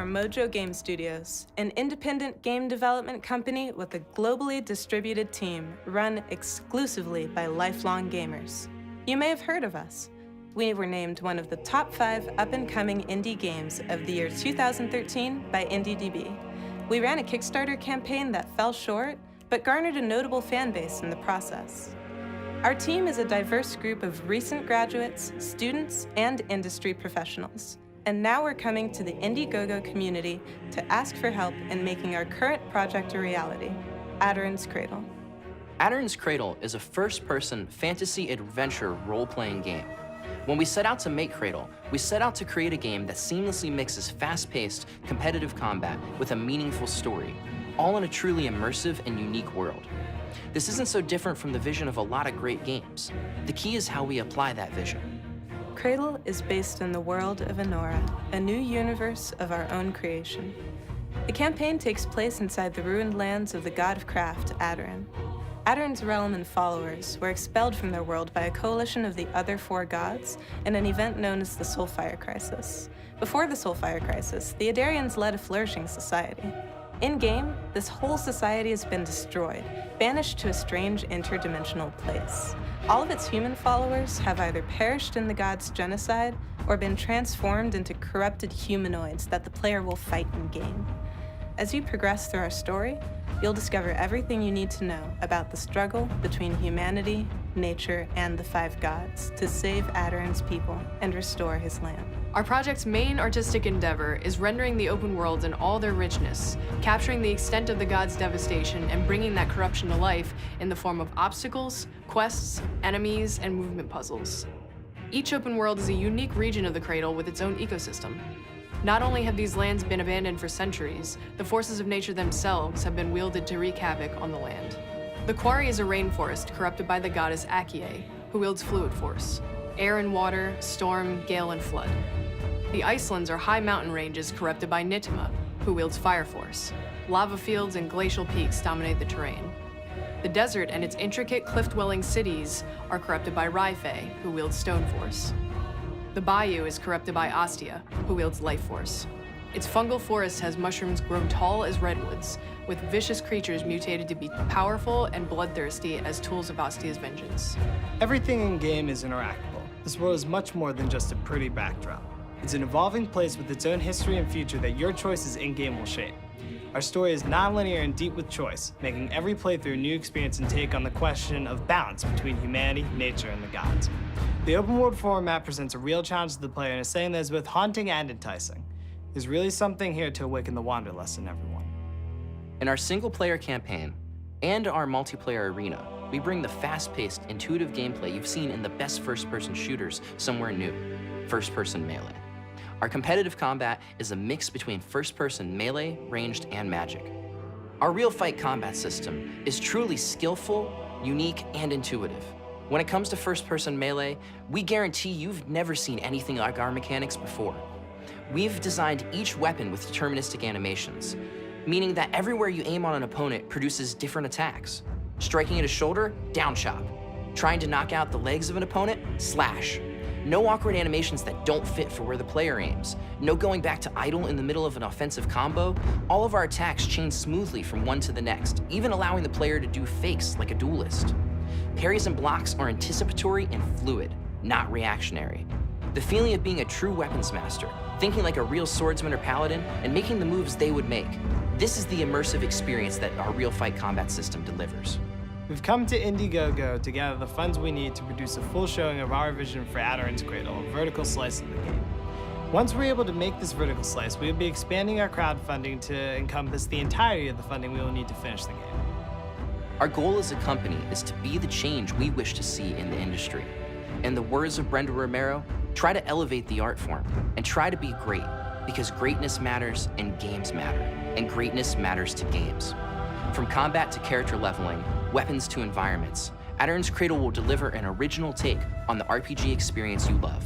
are Mojo Game Studios, an independent game development company with a globally distributed team run exclusively by lifelong gamers. You may have heard of us. We were named one of the top 5 up-and-coming indie games of the year 2013 by IndieDB. We ran a Kickstarter campaign that fell short, but garnered a notable fan base in the process. Our team is a diverse group of recent graduates, students, and industry professionals. And now we're coming to the Indiegogo community to ask for help in making our current project a reality, Aderyn's Cradle. Aderyn's Cradle is a first-person fantasy adventure role-playing game. When we set out to make Cradle, we set out to create a game that seamlessly mixes fast-paced, competitive combat with a meaningful story, all in a truly immersive and unique world. This isn't so different from the vision of a lot of great games. The key is how we apply that vision. Cradle is based in the world of Enora, a new universe of our own creation. The campaign takes place inside the ruined lands of the god of craft, Aderyn. Aderyn's realm and followers were expelled from their world by a coalition of the other 4 gods in an event known as the Soulfire Crisis. Before the Soulfire Crisis, the Aderyans led a flourishing society. In-game, this whole society has been destroyed, banished to a strange interdimensional place. All of its human followers have either perished in the god's genocide or been transformed into corrupted humanoids that the player will fight in-game. As you progress through our story, you'll discover everything you need to know about the struggle between humanity, nature, and the 5 gods to save Aderyn's people and restore his land. Our project's main artistic endeavor is rendering the open world in all their richness, capturing the extent of the gods' devastation and bringing that corruption to life in the form of obstacles, quests, enemies, and movement puzzles. Each open world is a unique region of the Cradle with its own ecosystem. Not only have these lands been abandoned for centuries, the forces of nature themselves have been wielded to wreak havoc on the land. The quarry is a rainforest corrupted by the goddess Akie, who wields fluid force: air and water, storm, gale, and flood. The Icelands are high mountain ranges corrupted by Nittima, who wields fire force. Lava fields and glacial peaks dominate the terrain. The desert and its intricate cliff-dwelling cities are corrupted by Raife, who wields stone force. The bayou is corrupted by Astia, who wields life force. Its fungal forest has mushrooms grown tall as redwoods, with vicious creatures mutated to be powerful and bloodthirsty as tools of Astia's vengeance. Everything in-game is interactable. This world is much more than just a pretty backdrop. It's an evolving place with its own history and future that your choices in-game will shape. Our story is non-linear and deep with choice, making every playthrough a new experience and take on the question of balance between humanity, nature, and the gods. The open world format presents a real challenge to the player in a setting that is both haunting and enticing. There's really something here to awaken the wanderlust in everyone. In our single-player campaign and our multiplayer arena, we bring the fast-paced, intuitive gameplay you've seen in the best first-person shooters somewhere new: first-person melee. Our competitive combat is a mix between first-person melee, ranged, and magic. Our real fight combat system is truly skillful, unique, and intuitive. When it comes to first-person melee, we guarantee you've never seen anything like our mechanics before. We've designed each weapon with deterministic animations, meaning that everywhere you aim on an opponent produces different attacks. Striking at a shoulder, down chop. Trying to knock out the legs of an opponent, slash. No awkward animations that don't fit for where the player aims. No going back to idle in the middle of an offensive combo. All of our attacks chain smoothly from one to the next, even allowing the player to do fakes like a duelist. Parries and blocks are anticipatory and fluid, not reactionary. The feeling of being a true weapons master, thinking like a real swordsman or paladin, and making the moves they would make. This is the immersive experience that our real fight combat system delivers. We've come to Indiegogo to gather the funds we need to produce a full showing of our vision for Aderyn's Cradle, a vertical slice of the game. Once we're able to make this vertical slice, we'll be expanding our crowdfunding to encompass the entirety of the funding we will need to finish the game. Our goal as a company is to be the change we wish to see in the industry. In the words of Brenda Romero, try to elevate the art form and try to be great, because greatness matters and games matter, and greatness matters to games. From combat to character leveling, weapons to environments, Aderyn's Cradle will deliver an original take on the RPG experience you love.